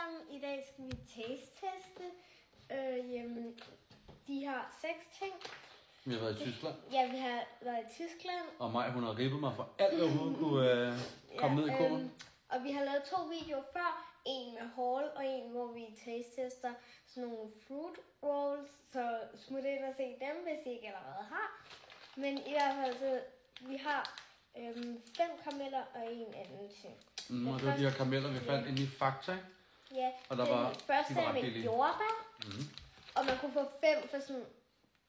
sammen. I dag skal vi taste-teste de her 6 ting. Vi har været i Tyskland. Ja, vi har været i Tyskland. Og Maj, hun har ribbet mig for alt, hvad hun kunne komme ned i kurven. Og vi har lavet 2 videoer før. En med haul, og en, hvor vi taste-tester sådan nogle fruit rolls. Så smut ind og se dem, hvis I ikke allerede har. Men i hvert fald, så vi har 5 karameller og en anden ting. Og det var de her karameller, vi fandt inde i Fakta. Ja, og der den var, første de var er med billige. jordbær. Og man kunne få 5 for sådan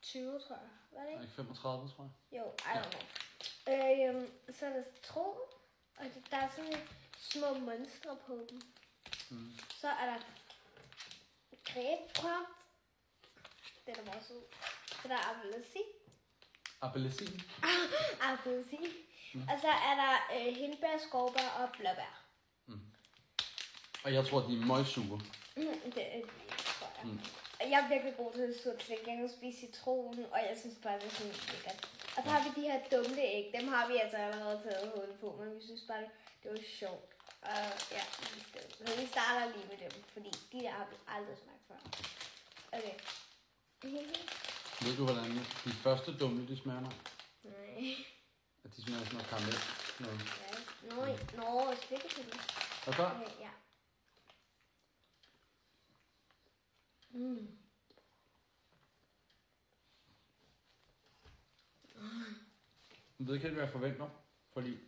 20, tror jeg. Var det ikke? Ikke 35, tror jeg. Jo, I don't know. Så er der citron, og der er sådan små monstre på dem. Så er der grapefrugt. Det er der meget sød. Så der er appelsin. Appelsin. Appelsin. Og så er der hindbær, skovbær og blåbær. Og jeg tror, de er møgsure. Det tror jeg. Jeg er virkelig god til surt slik. Jeg kan spise citronen, og jeg synes bare, det er sådan lækkert. Og så har vi de her dumle æg. Dem har vi altså allerede taget hul på, men vi synes bare, det var sjovt. Ja, så vi starter lige med dem, fordi de der har vi aldrig smagt før. Okay. Ved du, hvordan de første dumle, de smager mig? Nej. At de smager sådan noget karamel. Nå, slikkepille. Er du klar? Okay, ja. Jeg ved ikke helt, hvad jeg forventer, fordi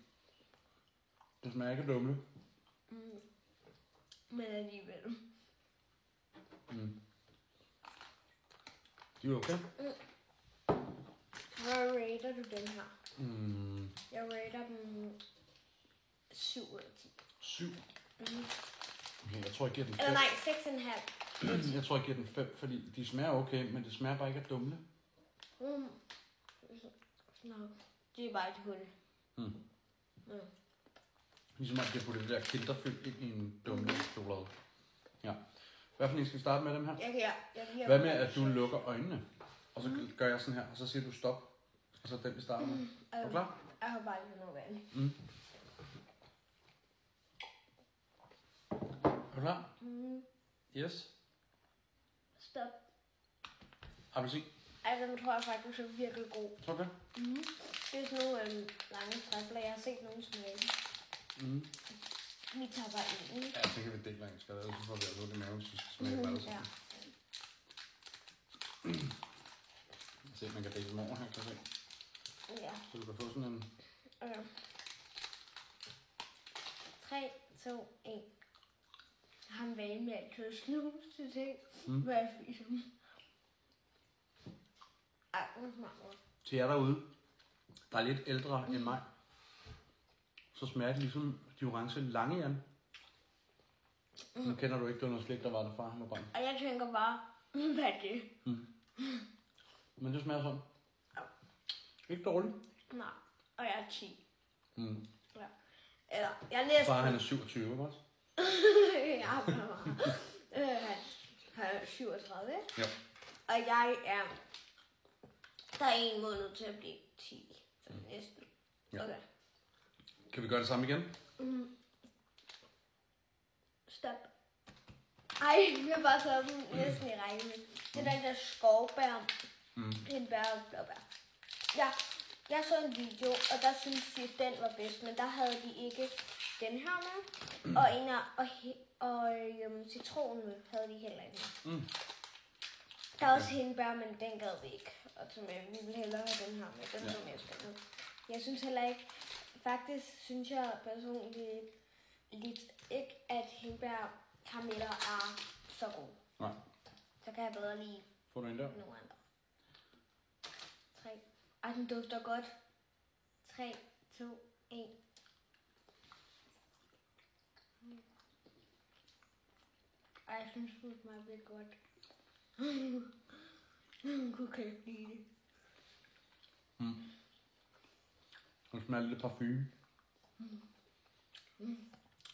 det smager ikke dumle. Men alligevel. De er okay. Hvor rater du den her? Jeg rater den 7 ud af 10. 7? Okay, jeg tror, jeg giver den 5. Eller nej, 6,5. Jeg tror, jeg giver den 5, fordi de smager okay, men det smager bare ikke af dumle. Nå, det er bare et hul. Ligesom at det putte det der kinderfyld ind i en dumle chokolade. Ja. Hvad for en skal vi starte med dem her? Jeg Hvad med, at du lukker øjnene? Og så gør jeg sådan her, og så siger du stop. Og så den, vi starter med. Er du klar? Jeg har bare ikke noget vand. Er du klar? Yes. Stop. Appelsin. Altså, den tror jeg faktisk er virkelig god. Tror du det? Det er sådan nogle lange stræfler. Jeg har set nogen smage. Vi tager bare en. Ja, så kan vi dele langt. Skal der så får vi altså det i maven, hvis vi skal smage bare sådan. Jeg ser, man kan dele dem over her, kan jeg se. Ja. Så du kan få sådan en... 3, 2, 1. Jeg har en vane med at købe snus til ting, hvor jeg spiser dem. Ej, det smager godt. Til jer derude, der er lidt ældre end mig, så smager det ligesom de orange Langejan. Nu kender du ikke, det var noget slik, der var der fra, han var brændt. Og jeg tænker bare, hvad er det? Men det smager sådan. Ikke dårligt. Nej, og jeg er 10. Ja. Eller, jeg er næsten... Far, han er 27, ikke også? Ja, han er 37, ikke? Ja. Og jeg er... Der er 1 måned til at blive 10. Så næsten. Ja. Okay. Kan vi gøre det samme igen? Stop. Ej, vi har bare taget den næsten i række med. Det er den der skovbær. Hindbær og blåbær. Ja, jeg så en video, og der synes de, at den var bedst, men der havde de ikke den her med. Og citronen med havde de heller ikke med. Der er også hindbær, men den gad vi ikke. Og så vi vil hellere have den her med. Den er mere spændende. Jeg synes heller ikke, faktisk synes jeg personligt lidt ikke, at hindbær karameller er så gode. Nej. Så kan jeg bedre lide Får du en der? nogle andre. 3. Ej, den dufter godt. 3, 2, 1. Ej, jeg synes, det smager virkelig godt. Jeg kunne ikke lide det. Det smager lidt parfume.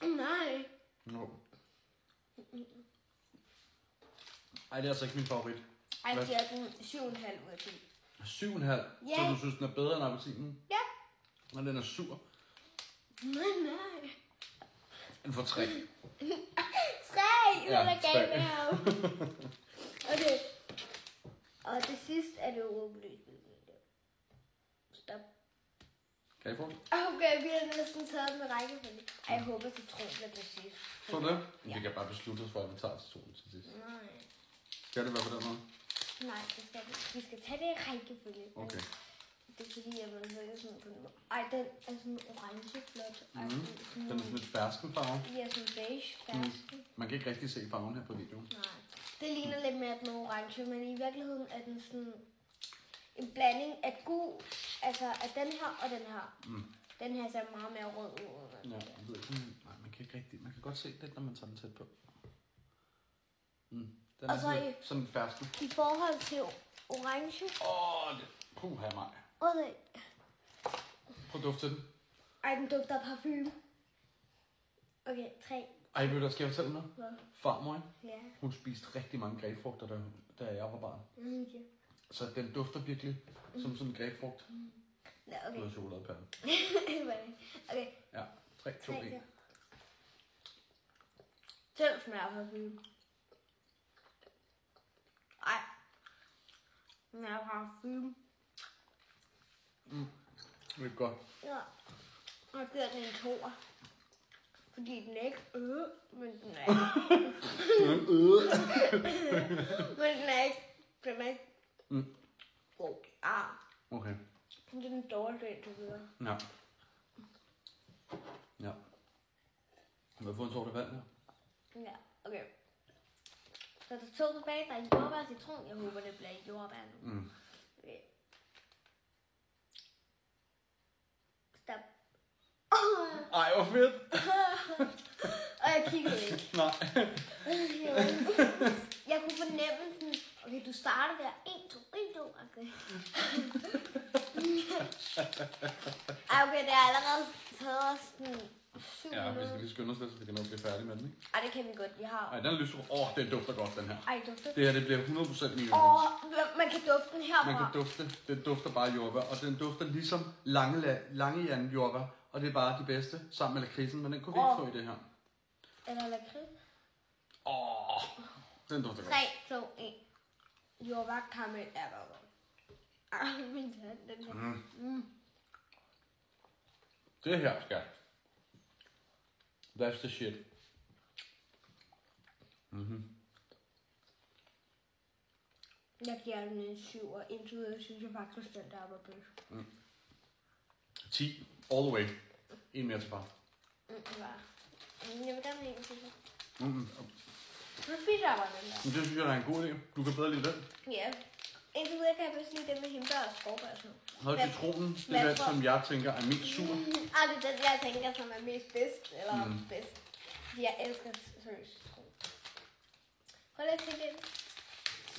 Nej. No. Ej, det er altså ikke min favorit. Ej, jeg giver den 7,5 ud af 10. 7,5? Ja. Så du synes, den er bedre end appelsinen? Ja. Og den er sur. Nej. Den får 3. 3! ikke noget, der er galt med ham. Okay. Og til sidst er det åbenlyst. Stop. Grapefrugt. Okay, vi har næsten taget den med rækkefølge. Ej, jeg håber, citron bliver til sidst. Så det? Vi kan bare beslutte os for, at vi tager citronen til sidst. Nej. Skal det være på den måde? Nej, det skal vi. Vi skal tage det i rækkefølge. Okay. Det er fordi, at man hører sådan på den måde. Ej, den er sådan orange flot. Den er sådan lidt fersken farve. Ja, sådan beige fersken. Man kan ikke rigtig se farven her på videoen. Nej. Det ligner lidt mere den orange, men i virkeligheden er den sådan en blanding af gul, altså af den her og den her. Den her ser meget mere rød ud. Ja, jeg ved ikke, nej, man kan ikke rigtig. Man kan godt se det, når man tager den tæt på. Den er sådan fersken. I forhold til orange. Puha mig. Okay. Prøv at dufte den. Ej, den dufter af parfume. Okay, 3. Ej, ved du, skal jeg fortælle noget? Hvad? Farmor, Ja. hun spiste rigtig mange grapefrugter, da jeg var barn. Okay. Så den dufter virkelig som sådan en grapefrugt. Ja, okay. Noget chokoladepande. Okay. Ja, 3, 2, 1. Selv smager parfume. Ej. Smager parfume. Det er godt. Ja. Og jeg giver den en 2'er. Fordi den er ikke men den er men den er ikke god. Okay. Det er den dårlige indtil videre. Ja. Ja. Må jeg få en tår vand her? Ja, okay. Så der er 2 tilbage, der er jordbær og citron. Jeg håber, det bliver jordbær nu. Okay. Stop. Ej, hvor fedt! Og jeg kiggede ikke. Nej. Jeg kunne fornemme sådan, okay, du starter der. 1, 2, 1, 2, okay. Ej, okay, det er allerede taget os sådan 7 Ja, vi minutter. skal lige skynde os lidt, så vi kan nå at blive færdige med den, ikke? Ej, det kan vi godt. Vi har... Ej, den er lyserød. Den dufter godt, den her. Ej, dufter. Det her, det bliver 100% min. Man kan dufte den herfra. Man kan dufte. Den dufter bare jordbær, og den dufter ligesom Langejan jordbær. Og det er bare de bedste, sammen med lakridsen, men den kunne vi ikke få i det her. Eller lakrids. Den dufter godt. 3, 2, 1. Jordbær karamel er bare godt. Ej, min tand, den her. Det her, skat. That's the shit. Jeg giver den en 7, og indtil videre synes jeg faktisk, den der var bedst. 10. All the way. En mere til far. Jeg vil gerne have en til. Mm. Så spiser jeg bare den der. Men det synes jeg, der er en god idé. Du kan bedre lide den. Ja. Indtil videre kan jeg bedst lide den med hindbær og skovbær og sådan noget. Hold citronen, det er den, som jeg tænker er mest sur. Det er den, jeg tænker, som er mest bedst. Eller bedst. Fordi jeg elsker seriøst citron. Prøv lige at se den.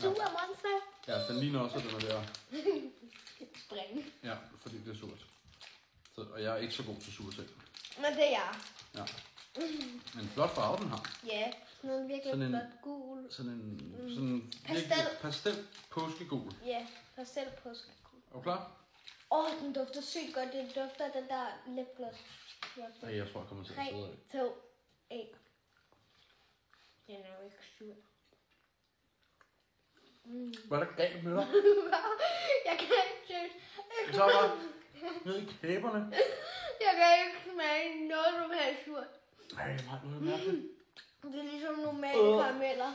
Sur monster. Ja, den ligner også, at den er der. Spring. Ja, fordi det er surt. Så, og jeg er ikke så god til sure ting. Men det er jeg. Ja. Men flot farve, den har. Ja, sådan en virkelig Sådan en- flot gul. Sådan Pastel. Pastel påskegul. Ja, pastel påskegul. Er du klar? Den dufter sygt godt. Den dufter af den der lipgloss. Nej, jeg tror, jeg kommer til at 3, sidde af. 2, 1. Den er jo ikke sur. Hvad er der galt med dig? Jeg kan ikke Så bare ned i kæberne. Jeg kan ikke smage noget som helst surt. Ej, nej, nu er det mærkeligt. Det er ligesom normale karameller.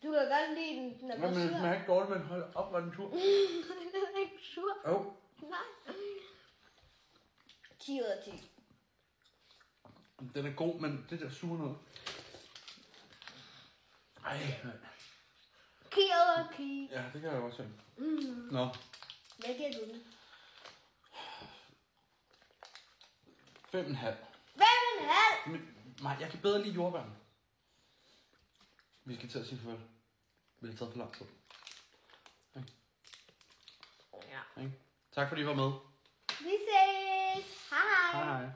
Du kan godt lide den, den er Ja, bare men det sur. smager ikke dårligt, men hold op, var den tur. Den er ikke sur. Jo. Nej. 10 ud af 10. Den er god, men det der sure noget. Ej, nej. 10 ud af 10. Ja, det kan jeg også se. Nå, Hvad giver du den? 5,5. 5,5. Men, nej, jeg kan bedre lide jordbærne. Vi skal til at sige farvel. Vi har taget for lang tid. Ja. Tak fordi I var med. Vi ses. Hej. Hej.